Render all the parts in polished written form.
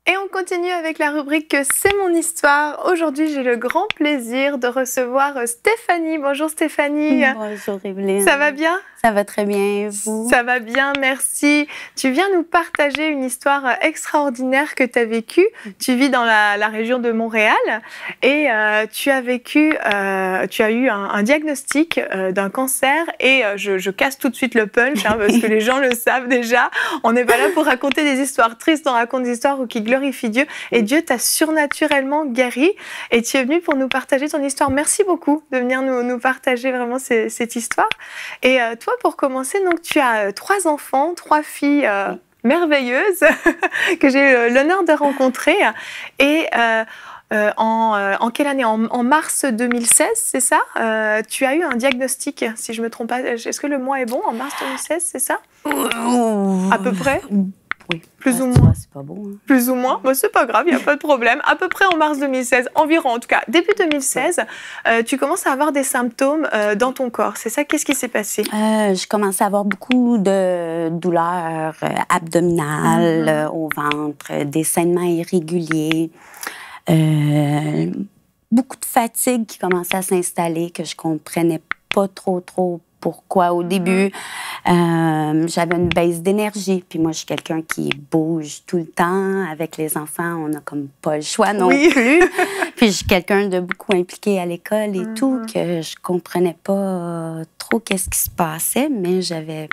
Et on continue avec la rubrique C'est mon histoire. Aujourd'hui, j'ai le grand plaisir de recevoir Stéphanie. Bonjour Stéphanie. Bonjour Evelyne. Ça va bien? Ça va très bien, vous? Ça va bien, merci. Tu viens nous partager une histoire extraordinaire que tu as vécue. Tu vis dans la région de Montréal et tu as eu un diagnostic d'un cancer et je casse tout de suite le punch parce que les gens le savent déjà. On n'est pas là pour raconter des histoires tristes, on raconte des histoires qui glorifient Dieu. Et Dieu t'a surnaturellement guéri et tu es venu pour nous partager ton histoire. Merci beaucoup de venir nous partager vraiment cette histoire. Et toi, pour commencer, donc, tu as 3 enfants, 3 filles merveilleuses que j'ai eu l'honneur de rencontrer. Et en quelle année? En mars 2016, c'est ça? Tu as eu un diagnostic, si je ne me trompe pas. Est-ce que le mois est bon? En mars 2016, c'est ça? À peu près? Oui. Plus ou moins. C'est pas bon. Hein. Plus ou moins. Bon, c'est pas grave, il n'y a pas de problème. À peu près en mars 2016, environ en tout cas. Début 2016, tu commences à avoir des symptômes dans ton corps. C'est ça? Qu'est-ce qui s'est passé? Je commençais à avoir beaucoup de douleurs abdominales au ventre, des saignements irréguliers, beaucoup de fatigue qui commençait à s'installer, que je comprenais pas trop pourquoi au début. J'avais une baisse d'énergie. Puis moi, je suis quelqu'un qui bouge tout le temps. Avec les enfants, on n'a comme pas le choix non plus. Puis je suis quelqu'un de beaucoup impliqué à l'école et tout, que je comprenais pas trop qu'est-ce qui se passait, mais j'avais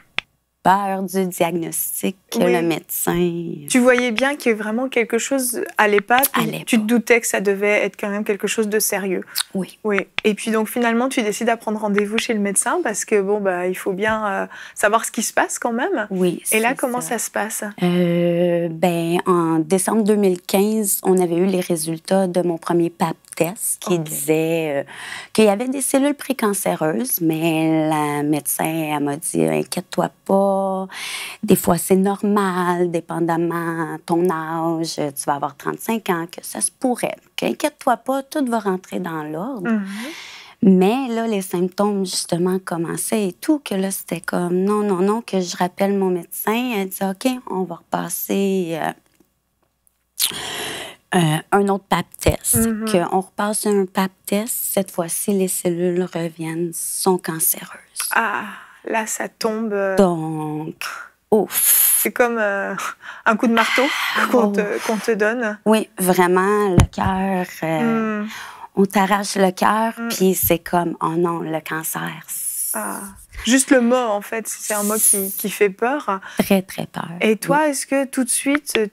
peur du diagnostic que le médecin... Tu voyais bien qu'il y avait vraiment quelque chose allait pas, puis tu te doutais que ça devait être quand même quelque chose de sérieux. Oui. Oui. Et puis donc finalement, tu décides à prendre rendez-vous chez le médecin parce que bon, il faut bien savoir ce qui se passe quand même. Oui. Et là, comment ça se passe? En décembre 2015, on avait eu les résultats de mon premier PAP test qui disait qu'il y avait des cellules précancéreuses, mais la médecin elle m'a dit « Inquiète-toi pas, des fois c'est normal, dépendamment de ton âge, tu vas avoir 35 ans, que ça se pourrait. Inquiète-toi pas, tout va rentrer dans l'ordre. Mais là, les symptômes, justement, commençaient et tout, que là, c'était comme non, que je rappelle mon médecin. Elle dit « OK, on va repasser... un autre PAP test. On repasse un PAP test. Cette fois-ci, les cellules reviennent, sont cancéreuses. Ah, là, ça tombe. Donc, ouf. C'est comme un coup de marteau qu'on te donne. Oui, vraiment, le cœur. On t'arrache le cœur, puis c'est comme, oh non, le cancer. Juste le mot, en fait, c'est un mot qui fait peur. Très, très peur. Et toi, est-ce que tout de suite,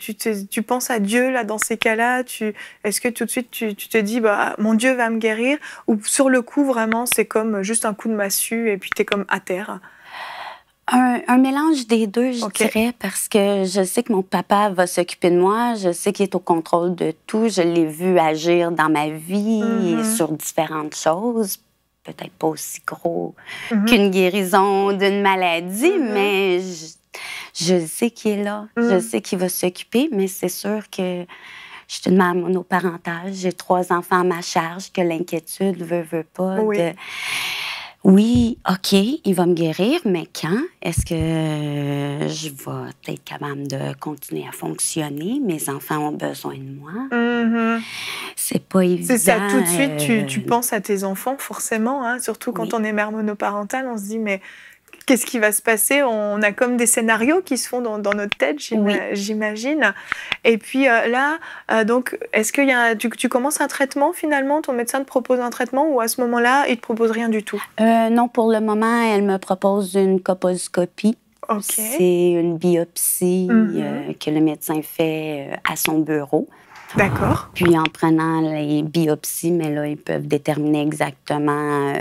tu penses à Dieu, là, dans ces cas-là? Est-ce que tout de suite, tu te dis, mon Dieu va me guérir? Ou sur le coup, vraiment, c'est comme juste un coup de massue et puis tu es comme à terre? Un mélange des deux, je dirais, parce que je sais que mon papa va s'occuper de moi, je sais qu'il est au contrôle de tout, je l'ai vu agir dans ma vie sur différentes choses. Peut-être pas aussi gros qu'une guérison d'une maladie, mais je sais qu'il est là. Je sais qu'il va s'occuper, mais c'est sûr que je suis une mère monoparentale. J'ai 3 enfants à ma charge, que l'inquiétude veut pas. Oui, OK, il va me guérir, mais quand? Est-ce que je vais être capable de continuer à fonctionner? Mes enfants ont besoin de moi. C'est pas évident. C'est ça, tout de suite, tu penses à tes enfants, forcément, hein, surtout quand on est mère monoparentale, on se dit, mais qu'est-ce qui va se passer? On a comme des scénarios qui se font dans notre tête, j'imagine. Et puis là, donc, est-ce que tu commences un traitement finalement? Ton médecin te propose un traitement ou à ce moment-là, il ne te propose rien du tout? Non, pour le moment, elle me propose une colposcopie. C'est une biopsie que le médecin fait à son bureau. D'accord. Puis en prenant les biopsies, mais là, ils peuvent déterminer exactement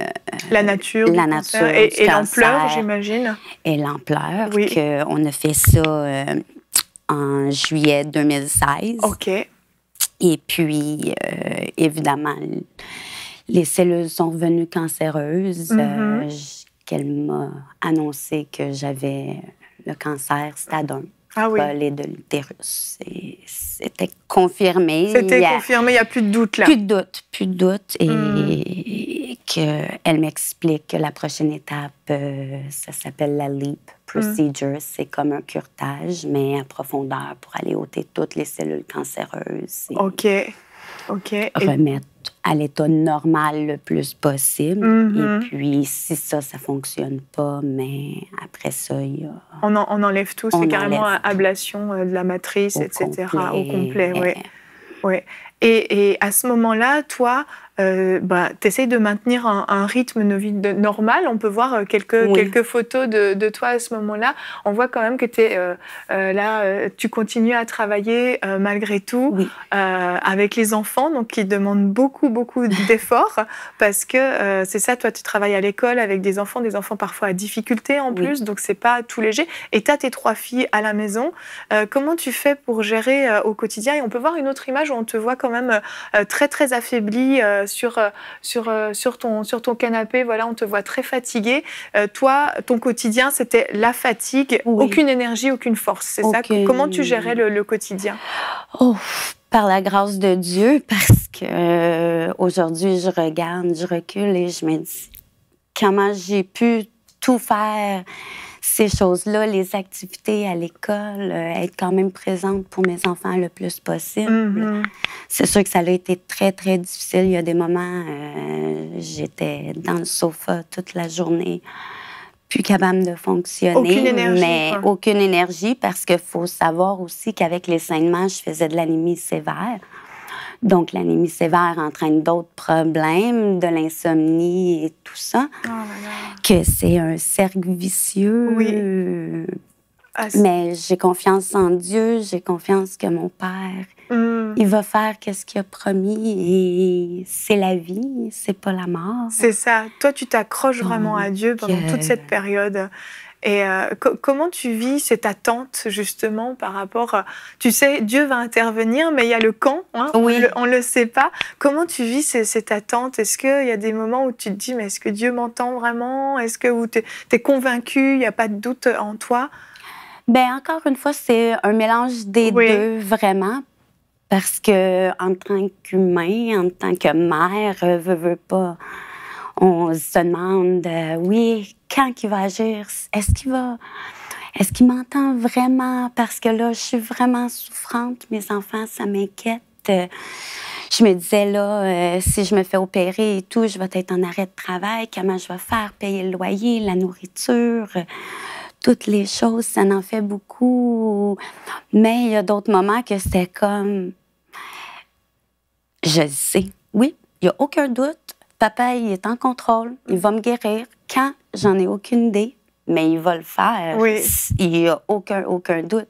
la nature et l'ampleur, j'imagine. Et l'ampleur. On a fait ça en juillet 2016. OK. Et puis, évidemment, les cellules sont revenues cancéreuses. Qu'elle m'a annoncé que j'avais le cancer stade 1. Volet de l'utérus. C'était confirmé. C'était confirmé, il n'y a plus de doute là. Plus de doute. Et qu'elle m'explique que la prochaine étape, ça s'appelle la LEAP procedure. C'est comme un curetage, mais à profondeur pour aller ôter toutes les cellules cancéreuses. OK. Remettre à l'état normal le plus possible. Et puis, si ça fonctionne pas, mais après ça, il y a... On enlève tout, c'est carrément ablation de la matrice, etc. Au complet, oui. Ouais. Et à ce moment-là, toi, tu essayes de maintenir un rythme de vie normal. On peut voir quelques photos de toi à ce moment-là. On voit quand même que tu continues à travailler malgré tout avec les enfants, donc qui demandent beaucoup d'efforts parce que c'est ça, toi, tu travailles à l'école avec des enfants parfois à difficulté en plus, donc c'est pas tout léger. Et tu as tes 3 filles à la maison. Comment tu fais pour gérer au quotidien? Et on peut voir une autre image où on te voit quand même très affaiblie sur ton canapé. Voilà, on te voit très fatiguée. Toi, ton quotidien, c'était la fatigue, aucune énergie, aucune force. C'est ça? Comment tu gérais le quotidien? Par la grâce de Dieu, parce que aujourd'hui, je regarde, je recule et je me dis comment j'ai pu tout faire. Ces choses-là, les activités à l'école, être quand même présente pour mes enfants le plus possible. C'est sûr que ça a été très difficile. Il y a des moments, j'étais dans le sofa toute la journée, plus capable de fonctionner. Aucune énergie. Mais aucune énergie, parce qu'il faut savoir aussi qu'avec les saignements, je faisais de l'anémie sévère. Donc, l'anémie sévère entraîne d'autres problèmes, de l'insomnie et tout ça, que c'est un cercle vicieux. Mais j'ai confiance en Dieu, j'ai confiance que mon Père, il va faire ce qu'il a promis et c'est la vie, c'est pas la mort. C'est ça. Toi, tu t'accroches vraiment à Dieu pendant toute cette période. Et comment tu vis cette attente, justement, par rapport... tu sais, Dieu va intervenir, mais il y a le quand, hein, on ne le sait pas. Comment tu vis cette attente? Est-ce qu'il y a des moments où tu te dis, mais est-ce que Dieu m'entend vraiment? Est-ce que tu es convaincue, il n'y a pas de doute en toi? Bien, encore une fois, c'est un mélange des deux, vraiment. Parce que en tant qu'humain, en tant que mère, veut pas... On se demande, quand il va agir? Est-ce qu'il m'entend vraiment? Parce que là, je suis vraiment souffrante. Mes enfants, ça m'inquiète. Je me disais, là, si je me fais opérer et tout, je vais être en arrêt de travail. Comment je vais faire? Payer le loyer, la nourriture, toutes les choses, ça en fait beaucoup. Mais il y a d'autres moments que c'était comme... Je sais, oui, il n'y a aucun doute. Papa, il est en contrôle, il va me guérir. Quand? J'en ai aucune idée, mais il va le faire. Il n'y a aucun doute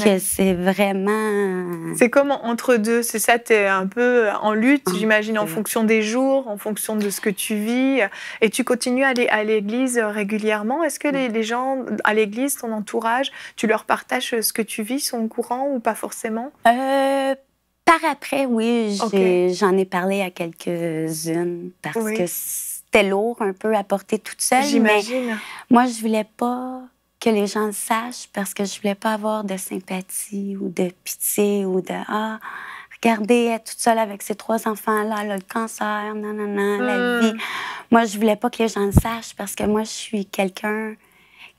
que c'est vraiment... C'est comme entre deux, c'est ça, tu es un peu en lutte, j'imagine, en fonction des jours, en fonction de ce que tu vis. Et tu continues à aller à l'église régulièrement. Est-ce que les gens à l'église, ton entourage, tu leur partages ce que tu vis, sont au courant ou pas forcément? Par après, oui, j'en ai parlé à quelques-unes parce que c'était lourd un peu à porter toute seule. J'imagine. Mais moi, je voulais pas que les gens le sachent parce que je voulais pas avoir de sympathie ou de pitié ou de regardez, elle est toute seule avec ses 3 enfants-là, elle a le cancer, la vie. Moi, je voulais pas que les gens le sachent parce que moi, je suis quelqu'un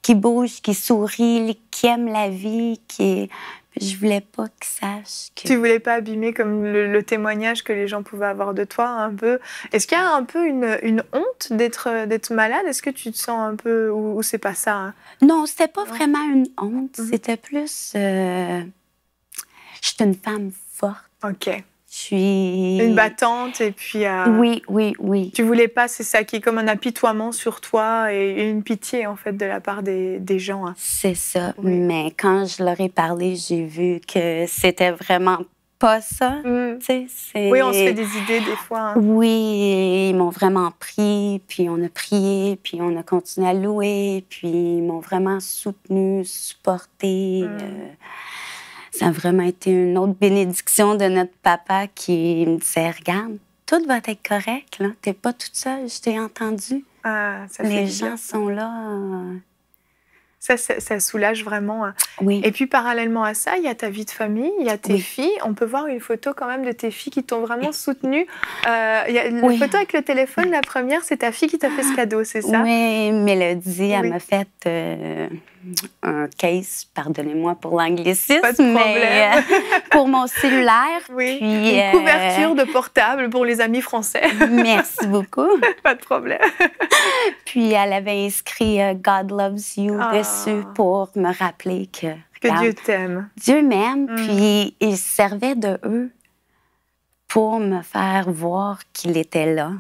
qui bouge, qui sourit, qui aime la vie, Je voulais pas qu'ils sachent que... Tu voulais pas abîmer comme le témoignage que les gens pouvaient avoir de toi, un peu. Est-ce qu'il y a un peu une honte d'être malade? Est-ce que tu te sens un peu... Ou c'est pas ça? Hein? Non, c'était pas vraiment une honte. C'était plus... Je suis une femme forte. OK. Je suis... Une battante et puis... Oui. Tu voulais pas, c'est ça qui est comme un apitoiement sur toi et une pitié, en fait, de la part des gens. Hein. C'est ça. Mais quand je leur ai parlé, j'ai vu que c'était vraiment pas ça. Oui, on se fait des idées des fois. Hein. Oui, ils m'ont vraiment pris, puis on a prié, puis on a continué à louer, puis ils m'ont vraiment soutenu, supporté. Ça a vraiment été une autre bénédiction de notre papa qui me disait, regarde, tout va être correct, là. T'es pas toute seule, je t'ai entendu. Ça les gens sont là. Ça soulage vraiment. Oui. Et puis, parallèlement à ça, il y a ta vie de famille, il y a tes filles. On peut voir une photo quand même de tes filles qui t'ont vraiment soutenue. Il y a la photo avec le téléphone, la première, c'est ta fille qui t'a fait ce cadeau, c'est ça? Oui, Mélodie, elle m'a fait un case, pardonnez-moi pour l'anglicisme, pas de problème. Mais pour mon cellulaire. Oui, puis, une couverture de portable pour les amis français. Merci beaucoup. Pas de problème. Puis elle avait inscrit « God loves you » dessus pour me rappeler que Dieu t'aime. Dieu m'aime, puis il servait de eux pour me faire voir qu'il était là.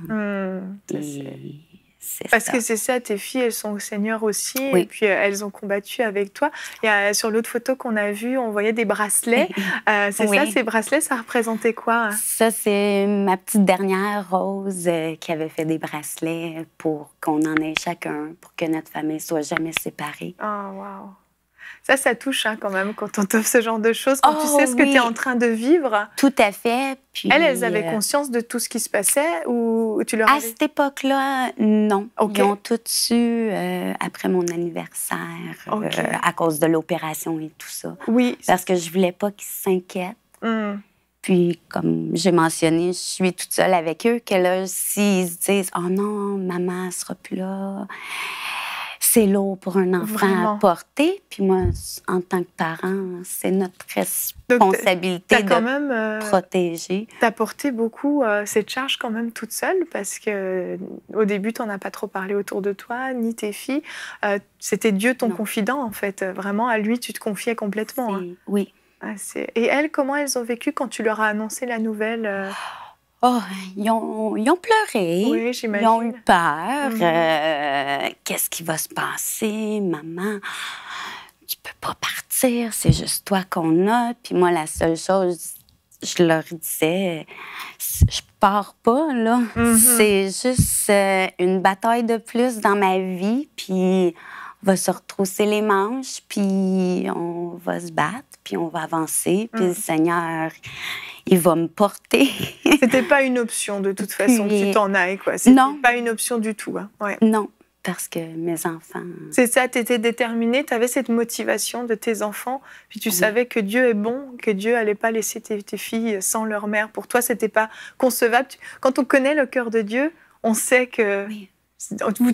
Parce que c'est ça, tes filles, elles sont au Seigneur aussi, et puis elles ont combattu avec toi. Sur l'autre photo qu'on a vue, on voyait des bracelets. C'est ça, ces bracelets, ça représentait quoi? Ça, c'est ma petite dernière Rose qui avait fait des bracelets pour qu'on en ait chacun, pour que notre famille soit jamais séparée. Oh, wow! Ça touche quand même quand on t'offre ce genre de choses, quand tu sais ce que tu es en train de vivre. Tout à fait. Puis, elles avaient conscience de tout ce qui se passait ou tu leur À cette époque-là, non. Okay. Ils ont tout su après mon anniversaire à cause de l'opération et tout ça. Oui. Parce que je voulais pas qu'ils s'inquiètent. Puis, comme j'ai mentionné, je suis toute seule avec eux, que là, s'ils se disent « Oh non, maman ne sera plus là », c'est lourd pour un enfant à porter. Puis moi, en tant que parent, c'est notre responsabilité de protéger. Tu as porté beaucoup cette charge quand même toute seule parce qu'au début, tu n'en as pas trop parlé autour de toi, ni tes filles. C'était Dieu ton confident, en fait. Vraiment, à lui, tu te confiais complètement. Oui. Et elles, comment elles ont vécu quand tu leur as annoncé la nouvelle Oh, ils ont pleuré. Oui, j'imagine. Ils ont eu peur. Qu'est-ce qui va se passer, maman? Tu peux pas partir, c'est juste toi qu'on a. Puis moi, la seule chose, je leur disais, je pars pas, là. C'est juste une bataille de plus dans ma vie. Puis on va se retrousser les manches, puis on va se battre, puis on va avancer. Puis le Seigneur, il va me porter. C'était pas une option, de toute façon, que tu t'en ailles, quoi. Non. Pas une option du tout. Non, parce que mes enfants... C'est ça, tu étais déterminée, tu avais cette motivation de tes enfants, puis tu savais que Dieu est bon, que Dieu allait pas laisser tes filles sans leur mère. Pour toi, c'était pas concevable. Quand on connaît le cœur de Dieu, on sait que...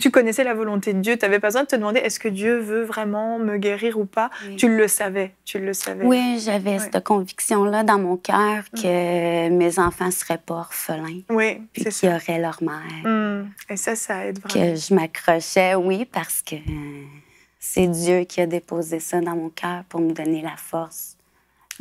Tu connaissais la volonté de Dieu, tu n'avais pas besoin de te demander est-ce que Dieu veut vraiment me guérir ou pas. Tu le savais, Oui, j'avais cette conviction-là dans mon cœur que mes enfants ne seraient pas orphelins. Oui, puis qu'ils auraient leur mère. Et ça aide vraiment. Que je m'accrochais, oui, parce que c'est Dieu qui a déposé ça dans mon cœur pour me donner la force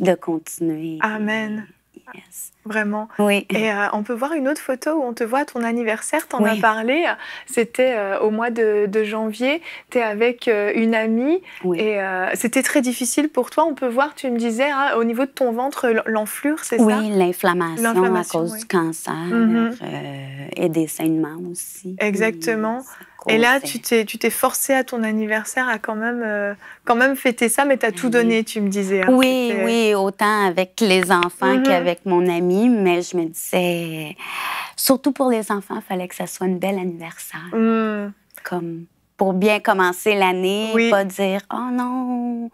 de continuer. Amen. Yes. Vraiment. Oui. Et on peut voir une autre photo où on te voit à ton anniversaire, t'en as parlé. C'était au mois de janvier, t'es avec une amie. Et c'était très difficile pour toi. On peut voir, tu me disais, au niveau de ton ventre, l'enflure, c'est ça? Oui, l'inflammation à cause du cancer et des saignements aussi. Exactement. Et là, tu t'es forcée à ton anniversaire à quand même fêter ça, mais tu as tout donné, tu me disais. Oui, autant avec les enfants qu'avec mon ami, mais je me disais, surtout pour les enfants, il fallait que ça soit une belle anniversaire. Comme pour bien commencer l'année, pas dire « Oh non,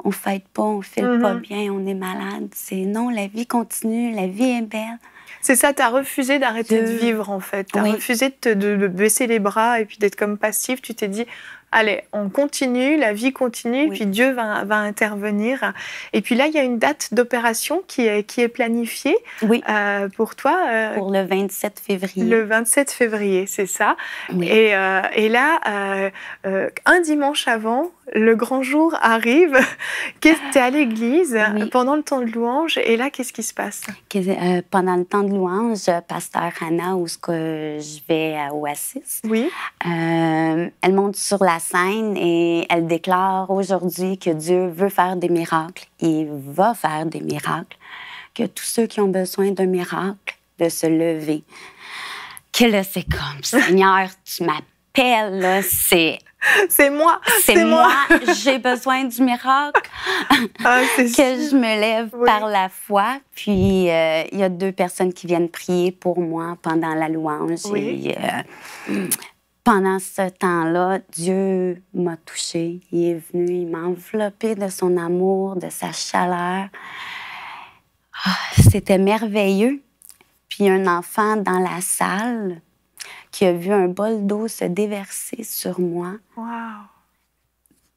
on fête pas, on file pas bien, on est malade. » C'est non, la vie continue, la vie est belle. C'est ça, tu as refusé d'arrêter de vivre, en fait. Tu as refusé de baisser les bras et puis d'être comme passif. Tu t'es dit, allez, on continue, la vie continue, puis Dieu va intervenir. Et puis là, il y a une date d'opération qui est planifiée pour toi. Pour le 27 février. Le 27 février, c'est ça. Et là, un dimanche avant, le grand jour arrive. Tu es à l'église pendant le temps de louange. Et là, qu'est-ce qui se passe? Pendant le temps de louange, Pasteur Hannah, où je vais à Oasis, elle monte sur la scène et elle déclare aujourd'hui que Dieu veut faire des miracles. Il va faire des miracles. Que tous ceux qui ont besoin d'un miracle, de se lever. Que là, c'est comme, Seigneur, tu m'appelles, là, c'est moi. C'est moi. J'ai besoin du miracle. Que je me lève par la foi. Puis, il y a 2 personnes qui viennent prier pour moi pendant la louange. Et, pendant ce temps-là, Dieu m'a touchée. Il est venu, il m'a enveloppée de son amour, de sa chaleur. C'était merveilleux. Puis un enfant dans la salle qui a vu un bol d'eau se déverser sur moi, wow.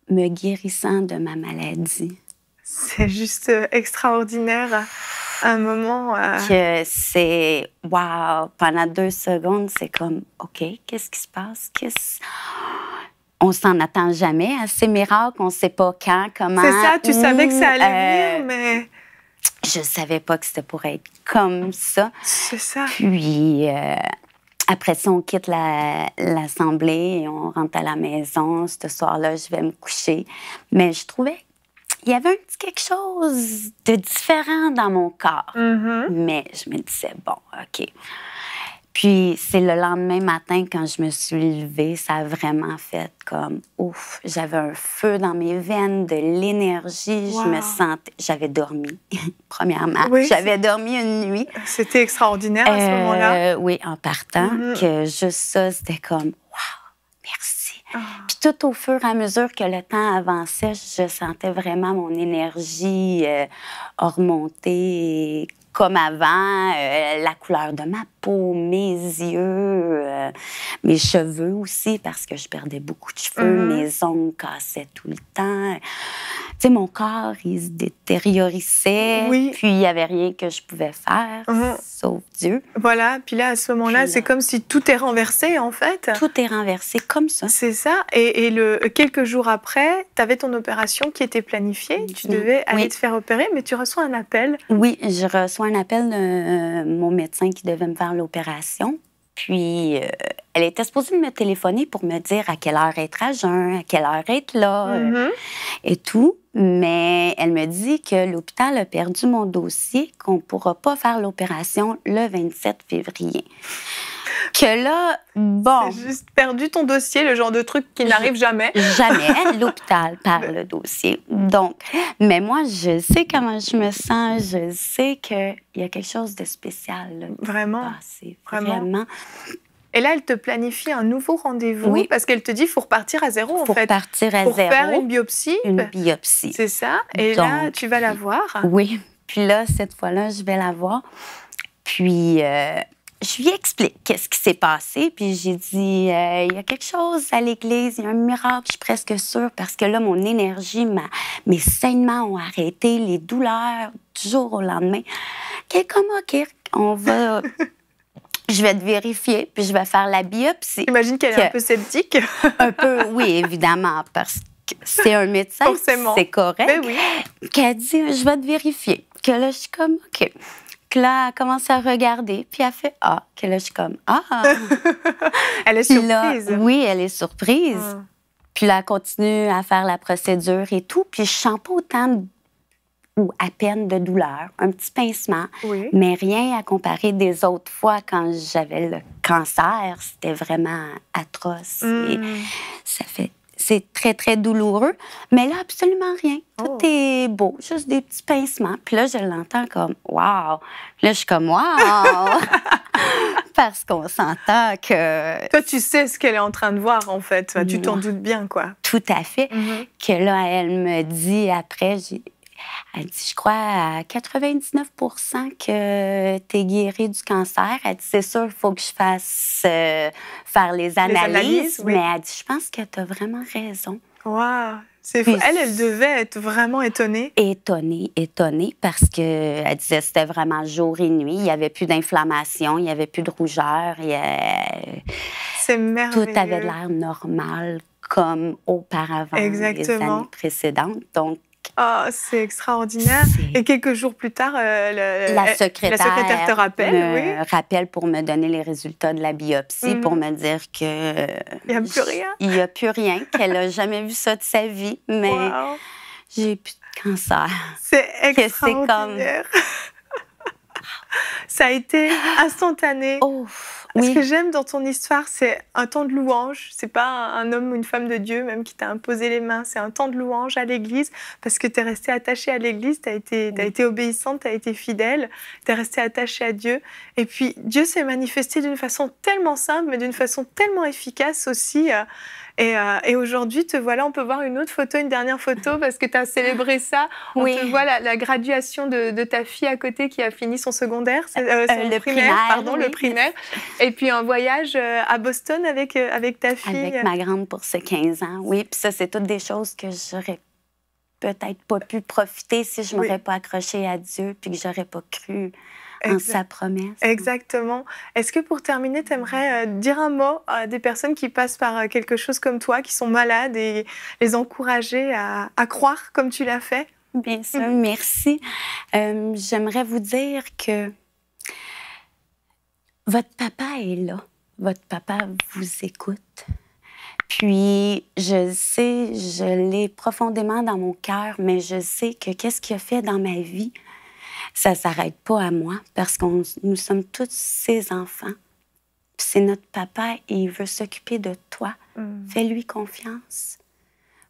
me guérissant de ma maladie. C'est juste extraordinaire. Un moment... Que c'est... Wow! Pendant 2 secondes, c'est comme, OK, qu'est-ce qui se passe? On s'en attend jamais à ces miracles. On ne sait pas quand, comment. C'est ça, tu savais que ça allait venir, mais... Je ne savais pas que c'était pour être comme ça. C'est ça. Puis... après ça, on quitte l'assemblée et on rentre à la maison. Ce soir-là, je vais me coucher. Mais je trouvais qu'il y avait un petit quelque chose de différent dans mon corps. Mais je me disais, bon, OK. Puis c'est le lendemain matin, quand je me suis levée, ça a vraiment fait comme, ouf, j'avais un feu dans mes veines, de l'énergie. Wow. Je me sentais... J'avais dormi, premièrement. Oui, j'avais dormi une nuit. C'était extraordinaire à ce moment-là. Oui, en partant, que juste ça, c'était comme, wow, merci. Puis tout au fur et à mesure que le temps avançait, je sentais vraiment mon énergie remonter comme avant, la couleur de ma peau, mes yeux, mes cheveux aussi, parce que je perdais beaucoup de cheveux, mes ongles cassaient tout le temps. Tu sais, mon corps, il se détériorisait, puis il n'y avait rien que je pouvais faire, sauf Dieu. Voilà, puis là, à ce moment-là, c'est comme si tout est renversé, en fait. Tout est renversé comme ça. C'est ça. Et quelques jours après, tu avais ton opération qui était planifiée. Tu devais aller te faire opérer, mais tu reçois un appel. Oui, je reçois un appel de mon médecin qui devait me faire l'opération. Puis, elle était supposée me téléphoner pour me dire à quelle heure être à jeun, à quelle heure être là, et tout. Mais elle me dit que l'hôpital a perdu mon dossier, qu'on ne pourra pas faire l'opération le 27 février. Que là, bon... C'est juste perdu ton dossier, le genre de truc qui n'arrive jamais. Jamais. L'hôpital perd le dossier. Donc, mais moi, je sais comment je me sens. Je sais qu'il y a quelque chose de spécial. Là, vraiment? Vraiment. Et là, elle te planifie un nouveau rendez-vous parce qu'elle te dit qu'il faut repartir à zéro, en fait. Pour repartir à zéro. Pour faire une biopsie. Une biopsie. C'est ça. Et donc, là, tu vas la voir. Oui. Puis là, cette fois-là, je vais la voir. Puis... je lui explique qu'est-ce qui s'est passé, puis j'ai dit, il y a quelque chose à l'église, il y a un miracle, je suis presque sûre, parce que là, mon énergie, mes saignements ont arrêté, les douleurs du jour au lendemain. Comme, OK, on va... je vais te vérifier, puis je vais faire la biopsie. J'imagine qu'elle est un peu sceptique. Un peu, oui, évidemment, parce que c'est un médecin, c'est correct. Mais oui. Qu'elle dit, je vais te vérifier. Que là, je suis comme, OK. Que là, elle commence à regarder, puis elle fait « Ah ». Que là, je suis comme « Ah ». Elle est surprise. Là, oui, elle est surprise. Puis là, elle continue à faire la procédure et tout. Puis je sens pas autant ou à peine de douleur, un petit pincement, mais rien à comparer des autres fois quand j'avais le cancer. C'était vraiment atroce. Et ça fait... C'est très, très douloureux. Mais là, absolument rien. Tout est beau. Juste des petits pincements. Puis là, je l'entends comme « Wow! » Là, je suis comme « Wow! » Parce qu'on s'entend que... Toi, tu sais ce qu'elle est en train de voir, en fait. Tu t'en doutes bien, quoi. Tout à fait. Que là, elle me dit après... Elle dit, je crois à 99 % que tu es guérie du cancer. Elle dit, c'est sûr, il faut que je fasse faire les analyses. Mais elle dit, je pense que tu as vraiment raison. Wow! C'est fou. Elle devait être vraiment étonnée. Étonnée, parce qu'elle disait que c'était vraiment jour et nuit. Il n'y avait plus d'inflammation, il n'y avait plus de rougeur. C'est merveilleux. Tout avait l'air normal, comme auparavant, les années précédentes. Donc, oh, c'est extraordinaire. Et quelques jours plus tard, la secrétaire te rappelle pour me donner les résultats de la biopsie, pour me dire que... Il n'y a plus rien. Il n'y a plus rien, qu'elle n'a jamais vu ça de sa vie, mais j'ai plus de cancer. C'est extraordinaire. Ça a été instantané. Ce que j'aime dans ton histoire, c'est un temps de louange. C'est pas un homme ou une femme de Dieu même qui t'a imposé les mains. C'est un temps de louange à l'église parce que tu es restée attachée à l'église, tu as été obéissante, tu as été fidèle, tu es restée attachée à Dieu. Et puis Dieu s'est manifesté d'une façon tellement simple, mais d'une façon tellement efficace aussi. Et aujourd'hui, te voilà, on peut voir une autre photo, une dernière photo, parce que tu as célébré ça. On te voit la graduation de ta fille à côté qui a fini son secondaire, le primaire, pardon, le primaire. Et puis un voyage à Boston avec ta fille. Avec ma grande pour ses 15 ans, oui. Puis ça, c'est toutes des choses que j'aurais peut-être pas pu profiter si je m'aurais pas accrochée à Dieu puis que j'aurais pas cru en sa promesse. Exactement. Est-ce que pour terminer, tu aimerais dire un mot à des personnes qui passent par quelque chose comme toi, qui sont malades, et les encourager à croire comme tu l'as fait? Bien sûr, merci. J'aimerais vous dire que votre papa est là. Votre papa vous écoute. Puis, je sais, je l'ai profondément dans mon cœur, mais je sais que qu'est-ce qu'il a fait dans ma vie, ça ne s'arrête pas à moi parce que nous sommes tous ses enfants. Puis c'est notre papa et il veut s'occuper de toi. Fais-lui confiance.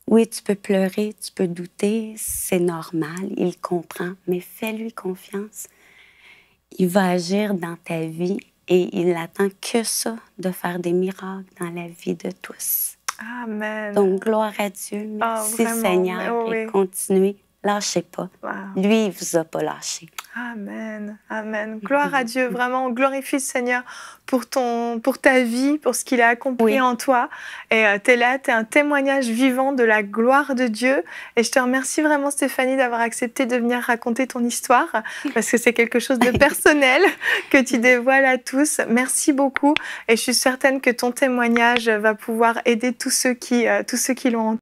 Oui, tu peux pleurer, tu peux douter, c'est normal, il comprend, mais fais-lui confiance. Il va agir dans ta vie et il attend que ça, de faire des miracles dans la vie de tous. Amen. Donc, gloire à Dieu. Merci Seigneur et continuez. Lâchez pas. Lui, il vous a pas lâché. Amen. Amen. Gloire à Dieu. Vraiment, on glorifie le Seigneur pour ta vie, pour ce qu'il a accompli en toi. Et tu es là, tu es un témoignage vivant de la gloire de Dieu. Et je te remercie vraiment, Stéphanie, d'avoir accepté de venir raconter ton histoire, parce que c'est quelque chose de personnel que tu dévoiles à tous. Merci beaucoup. Et je suis certaine que ton témoignage va pouvoir aider tous ceux qui l'ont entendu.